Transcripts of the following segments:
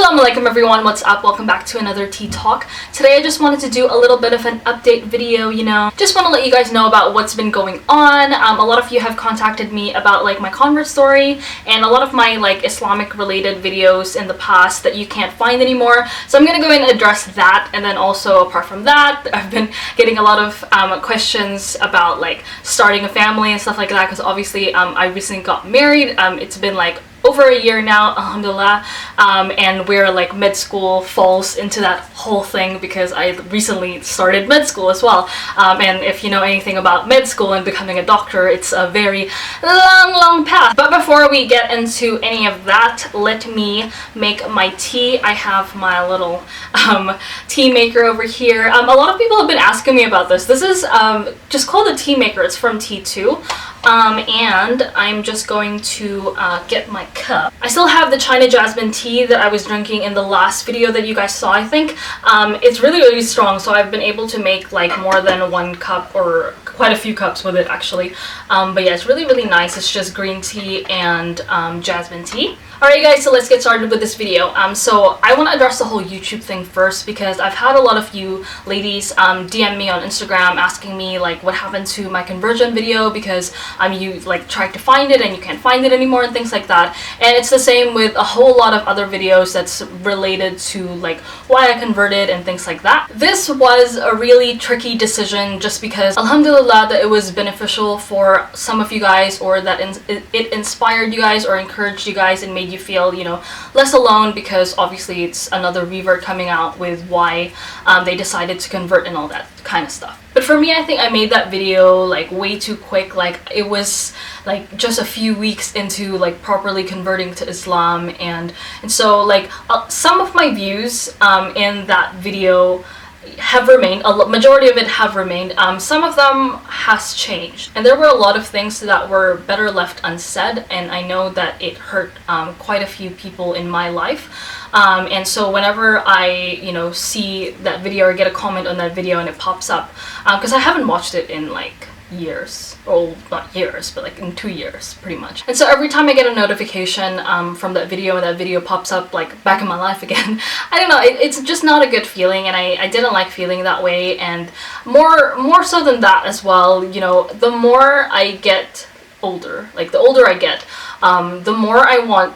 Assalamu alaikum everyone, what's up? Welcome back to another tea talk. Today I just wanted to do a little bit of an update video, just want to let you guys know about what's been going on. A lot of you have contacted me about my convert story and a lot of my Islamic related videos in the past that you can't find anymore. So I'm gonna go and address that, and then also apart from that, I've been getting a lot of questions about starting a family and stuff like that, because obviously I recently got married. It's been over a year now, alhamdulillah, and we're med school falls into that whole thing because I recently started med school as well. And if you know anything about med school and becoming a doctor, it's a very long path. But before we get into any of that, let me make my tea. I have my little tea maker over here. A lot of people have been asking me about this. This is just called a tea maker. It's from T2. And I'm just going to get my cup. I still have the China jasmine tea that I was drinking in the last video that you guys saw, I think. It's really strong, so I've been able to make more than one cup, or quite a few cups with it actually. But yeah, it's really nice. It's just green tea and jasmine tea. Alright guys, so let's get started with this video. So I want to address the whole YouTube thing first, because I've had a lot of you ladies DM me on Instagram asking me what happened to my conversion video, because you tried to find it and you can't find it anymore and things like that. And it's the same with a whole lot of other videos that's related to why I converted and things like that. This was a really tricky decision, just because alhamdulillah that it was beneficial for some of you guys, or that it inspired you guys or encouraged you guys and made you feel less alone, because obviously it's another revert coming out with why they decided to convert and all that kind of stuff. But for me, I think I made that video way too quick. It was just a few weeks into properly converting to Islam, and so some of my views in that video have remained. A majority of it have remained. Some of them has changed, and there were a lot of things that were better left unsaid, and I know that it hurt quite a few people in my life. And so whenever I see that video or get a comment on that video and it pops up, because I haven't watched it in years, or not years, but in 2 years pretty much. And so every time I get a notification from that video and that video pops up back in my life again, I don't know, it's just not a good feeling, and I didn't like feeling that way. And more so than that as well, the more I get older, the older I get, the more I want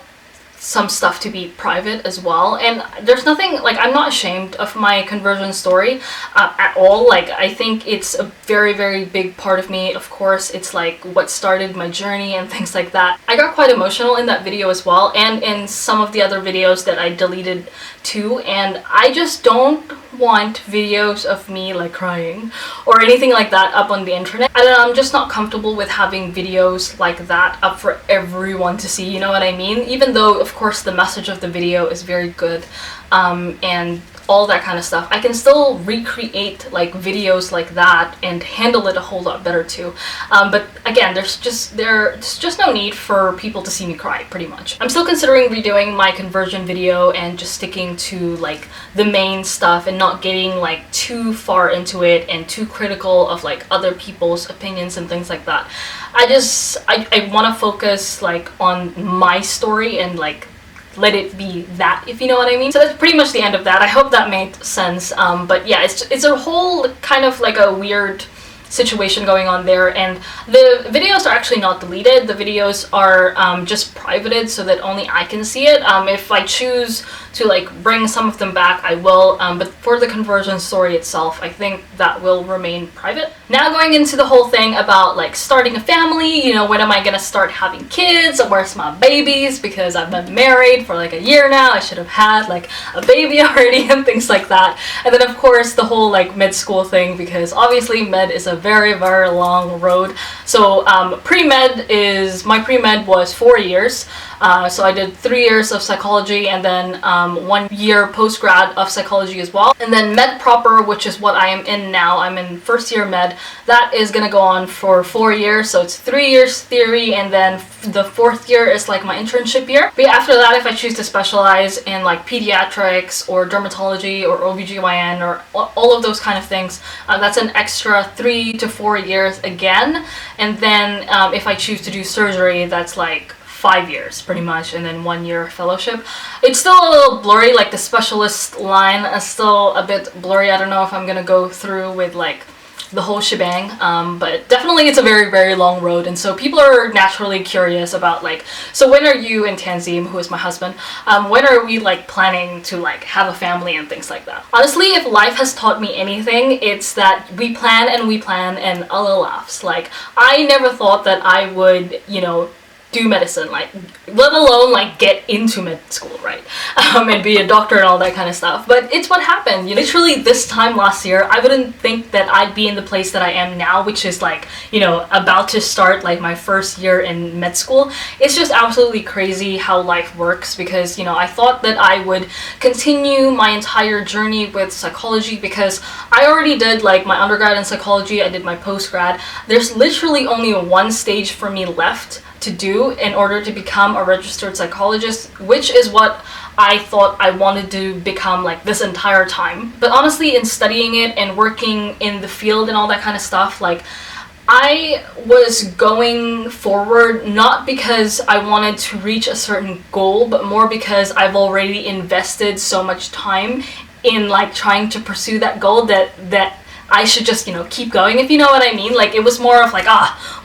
some stuff to be private as well. And there's nothing, I'm not ashamed of my conversion story at all. I think it's a very big part of me. Of course, it's what started my journey and things like that. I got quite emotional in that video as well, and in some of the other videos that I deleted too. And I just don't want videos of me crying or anything like that up on the internet. And I'm just not comfortable with having videos like that up for everyone to see, you know what I mean? Even though of course the message of the video is very good, and all that kind of stuff, I can still recreate videos like that and handle it a whole lot better too. But again, there's just no need for people to see me cry, pretty much. I'm still considering redoing my conversion video and just sticking to the main stuff and not getting too far into it and too critical of other people's opinions and things like that. I want to focus on my story and let it be that, if you know what I mean. So that's pretty much the end of that. I hope that made sense. But yeah, it's a whole kind of a weird situation going on there, and the videos are actually not deleted. The videos are just privated so that only I can see it. If I choose to bring some of them back, I will, but for the conversion story itself, I think that will remain private. Now going into the whole thing about starting a family, when am I gonna start having kids, or where's my babies, because I've been married for a year now. I should have had a baby already and things like that. And then of course the whole med school thing, because obviously med is a very long road. So my pre-med was 4 years. So I did 3 years of psychology, and then 1 year post-grad of psychology as well. And then med proper, which is what I am in now, I'm in first year med, that is gonna go on for 4 years. So it's 3 years theory, and then the 4th year is my internship year. But after that, if I choose to specialize in pediatrics or dermatology or OBGYN or all of those kind of things, that's an extra 3 to 4 years again. And then if I choose to do surgery, that's 5 years pretty much, and then 1 year fellowship. It's still a little blurry, like the specialist line is still a bit blurry. I don't know if I'm gonna go through with like the whole shebang, but definitely it's a very, very long road, and so people are naturally curious about like, so when are you and Tanzim, who is my husband, when are we like planning to like have a family and things like that. Honestly, if life has taught me anything, it's that we plan and Allah laughs. Like, I never thought that I would, you know, do medicine, like, let alone like get into med school, right? And be a doctor and all that kind of stuff. But it's what happened. You know, literally this time last year, I wouldn't think that I'd be in the place that I am now, which is like, you know, about to start like my first year in med school. It's just absolutely crazy how life works, because, you know, I thought that I would continue my entire journey with psychology, because I already did like my undergrad in psychology, I did my postgrad. There's literally only one stage for me left to do in order to become a registered psychologist, which is what I thought I wanted to become like this entire time. But honestly, in studying it and working in the field and all that kind of stuff, like, I was going forward not because I wanted to reach a certain goal, but more because I've already invested so much time in like trying to pursue that goal that I should just, you know, keep going, if you know what I mean. Like, it was more of like,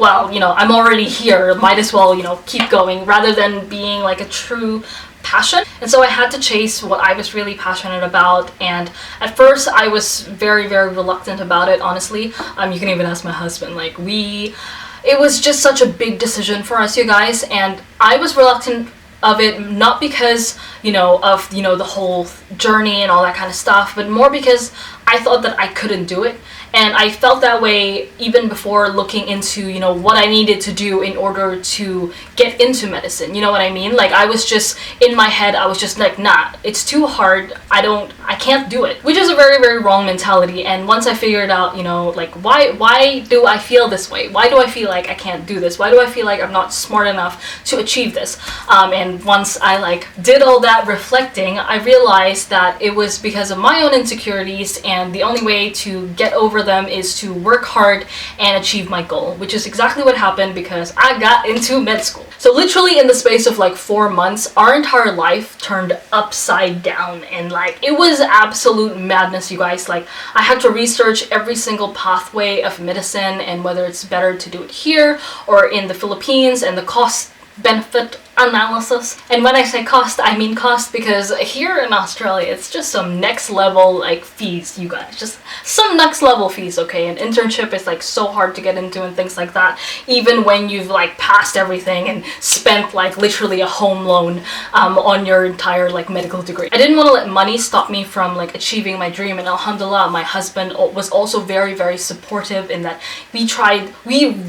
well, you know, I'm already here, might as well, you know, keep going, rather than being like a true passion. And so I had to chase what I was really passionate about, and at first I was very, very reluctant about it, honestly. You can even ask my husband, like, it was just such a big decision for us, you guys, and I was reluctant of it, not because, you know, of, you know, the whole journey and all that kind of stuff, but more because I thought that I couldn't do it. And I felt that way even before looking into, you know, what I needed to do in order to get into medicine. You know what I mean? Like, I was just, in my head, I was just like, nah, it's too hard. I can't do it. Which is a very, very wrong mentality. And once I figured out, you know, like, why do I feel this way? Why do I feel like I can't do this? Why do I feel like I'm not smart enough to achieve this? And once I like did all that reflecting, I realized that it was because of my own insecurities, and the only way to get over them is to work hard and achieve my goal, which is exactly what happened, because I got into med school. So literally in the space of like 4 months, our entire life turned upside down, and like, it was absolute madness, you guys. Like, I had to research every single pathway of medicine and whether it's better to do it here or in the Philippines, and the cost benefit analysis. And when I say cost, I mean cost, because here in Australia it's just some next level like fees, you guys, just some next level fees, okay? An internship is like so hard to get into and things like that, even when you've like passed everything and spent like literally a home loan on your entire like medical degree. I didn't want to let money stop me from like achieving my dream, and alhamdulillah, my husband was also very, very supportive in that we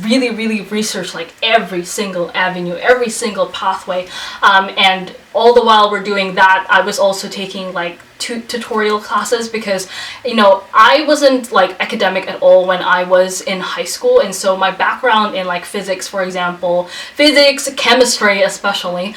really, really researched like every single avenue, every single pathway, and all the while we're doing that, I was also taking like tutorial classes, because, you know, I wasn't like academic at all when I was in high school, and so my background in like physics, for example, physics, chemistry especially,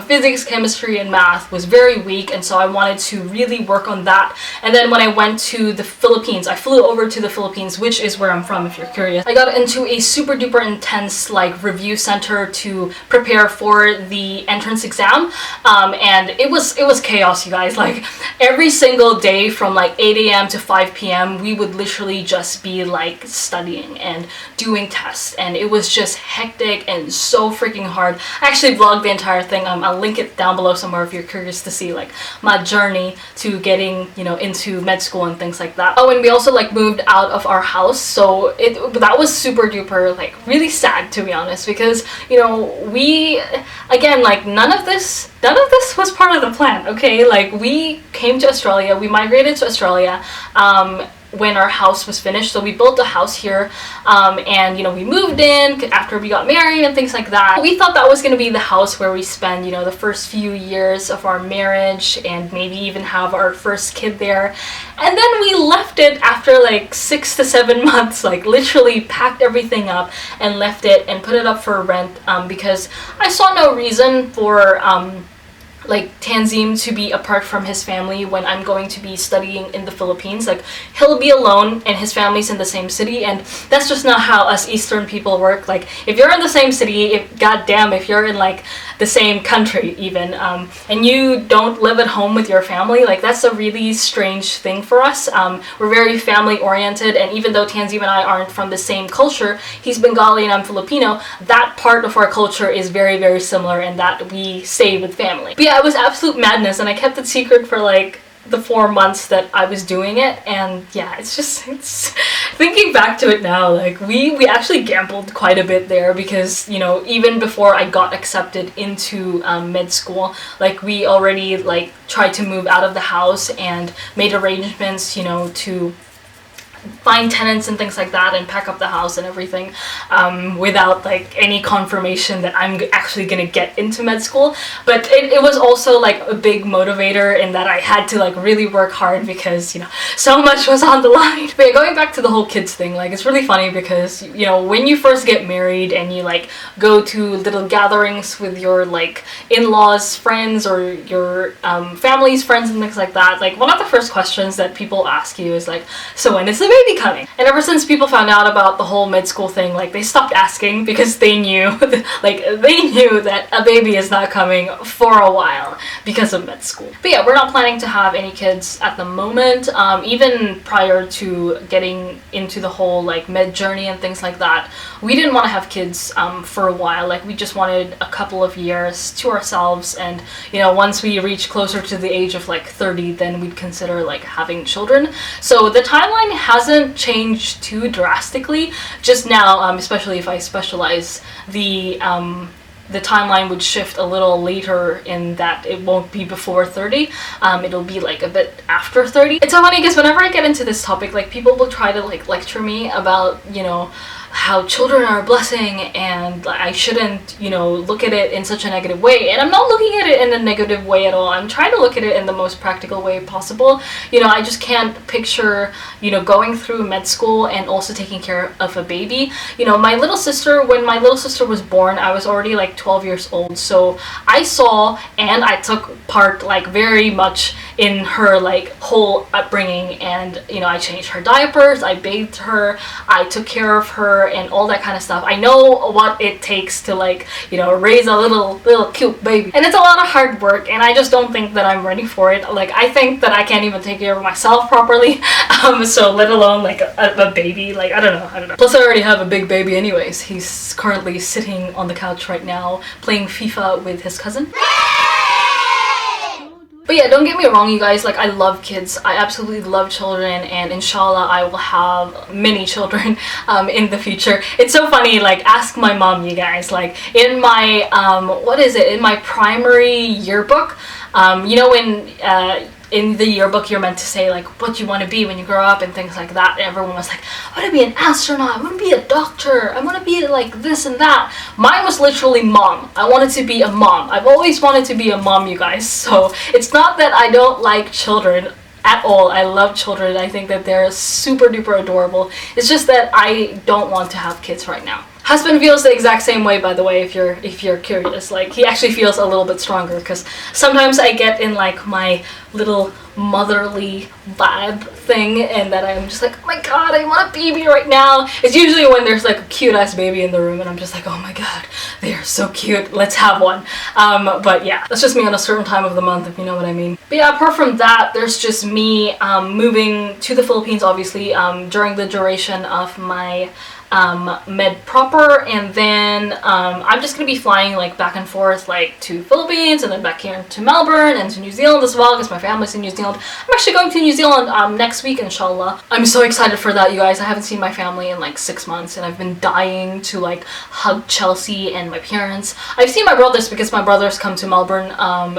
physics, chemistry, and math was very weak, and so I wanted to really work on that. And then when I went to the Philippines, I flew over to the Philippines, which is where I'm from if you're curious. I got into a super duper intense like review center to prepare for the entrance exam, and it was chaos, you guys. Like, every single day from like 8 a.m. to 5 p.m. we would literally just be like studying and doing tests, and it was just hectic and so freaking hard. I actually vlogged the entire thing. I'll link it down below somewhere if you're curious to see like my journey to getting, you know, into med school and things like that. Oh, and we also like moved out of our house, so that was super duper like really sad, to be honest, because, you know, we, again, like, none of this was part of the plan, okay? Like, we came to Australia, we migrated to Australia when our house was finished. So we built a house here, and, you know, we moved in after we got married and things like that. We thought that was going to be the house where we spend, you know, the first few years of our marriage, and maybe even have our first kid there. And then we left it after like 6 to 7 months, like literally packed everything up and left it and put it up for rent, because I saw no reason for like Tanzim to be apart from his family when I'm going to be studying in the Philippines. Like, he'll be alone and his family's in the same city, and that's just not how us Eastern people work. Like, if you're in the same city, goddamn, if you're in like the same country even, and you don't live at home with your family, like that's a really strange thing for us. We're very family oriented, and even though Tanzim and I aren't from the same culture, he's Bengali and I'm Filipino, that part of our culture is very, very similar, and that we say with family. But yeah, it was absolute madness, and I kept it secret for like the 4 months that I was doing it, and yeah, it's thinking back to it now, like we actually gambled quite a bit there, because, you know, even before I got accepted into med school, like we already like tried to move out of the house and made arrangements, you know, to find tenants and things like that and pack up the house and everything, without like any confirmation that I'm actually gonna get into med school. But it was also like a big motivator in that I had to like really work hard, because, you know, so much was on the line. But yeah, going back to the whole kids thing, like it's really funny because, you know, when you first get married and you like go to little gatherings with your like in-laws friends or your family's friends and things like that, like one of the first questions that people ask you is like, so when is the baby coming? And ever since people found out about the whole med school thing, like they stopped asking, because they knew that a baby is not coming for a while because of med school. But yeah, we're not planning to have any kids at the moment. Even prior to getting into the whole like med journey and things like that, we didn't want to have kids for a while. Like we just wanted a couple of years to ourselves, and, you know, once we reach closer to the age of like 30, then we'd consider like having children. So the timeline hasn't changed too drastically. Just now, especially if I specialize, the timeline would shift a little later, in that it won't be before 30. It'll be like a bit after 30. It's so funny because whenever I get into this topic, like people will try to like lecture me about, you know, how children are a blessing, and I shouldn't, you know, look at it in such a negative way. And I'm not looking at it in a negative way at all. I'm trying to look at it in the most practical way possible. You know, I just can't picture, you know, going through med school and also taking care of a baby. You know, my little sister, when my little sister was born, I was already like 12 years old. So I saw and I took part like very much in her like whole upbringing, and, you know, I changed her diapers, I bathed her, I took care of her, and all that kind of stuff. I know what it takes to like, you know, raise a little cute baby, and it's a lot of hard work, and I just don't think that I'm ready for it. Like, I think that I can't even take care of myself properly, so let alone like a baby. Like, I don't know. Plus I already have a big baby anyways. He's currently sitting on the couch right now playing FIFA with his cousin. But yeah, don't get me wrong, you guys, like I love kids. I absolutely love children, and inshallah I will have many children in the future. It's so funny, like ask my mom, you guys, like in my in my primary yearbook, you know, when in the yearbook you're meant to say like what you want to be when you grow up and things like that, and everyone was like, I want to be an astronaut, I want to be a doctor, I want to be like this and that. Mine was literally mom. I wanted to be a mom. I've always wanted to be a mom, you guys. So it's not that I don't like children at all. I love children. I think that they're super duper adorable. It's just that I don't want to have kids right now. Husband feels the exact same way, by the way, if you're curious. Like, he actually feels a little bit stronger, because sometimes I get in like my little motherly vibe thing, and that I'm just like, oh my god, I want a baby right now. It's usually when there's like a cute ass baby in the room, and I'm just like, oh my god, they are so cute, let's have one. But yeah, that's just me on a certain time of the month, if you know what I mean. But yeah, apart from that, there's just me moving to the Philippines, obviously, during the duration of my med proper, and then I'm just gonna be flying like back and forth like to Philippines, and then back here to Melbourne and to New Zealand as well, because my family's in New Zealand. I'm actually going to New Zealand next week, inshallah. I'm so excited for that, you guys. I haven't seen my family in like 6 months, and I've been dying to like hug Chelsea and my parents. I've seen my brothers, because my brothers come to Melbourne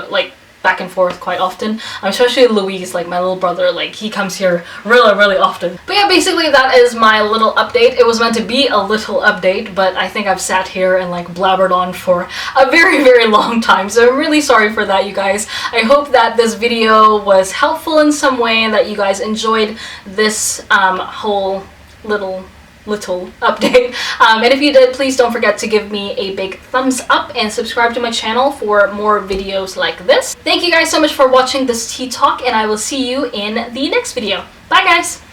like back and forth quite often, especially Louise, like my little brother, like he comes here really often. But yeah, basically that is my little update. It was meant to be a little update, but I think I've sat here and like blabbered on for a very long time, so I'm really sorry for that, you guys. I hope that this video was helpful in some way, and that you guys enjoyed this whole little little update. And if you did, please don't forget to give me a big thumbs up and subscribe to my channel for more videos like this. Thank you guys so much for watching this tea talk, and I will see you in the next video. Bye guys!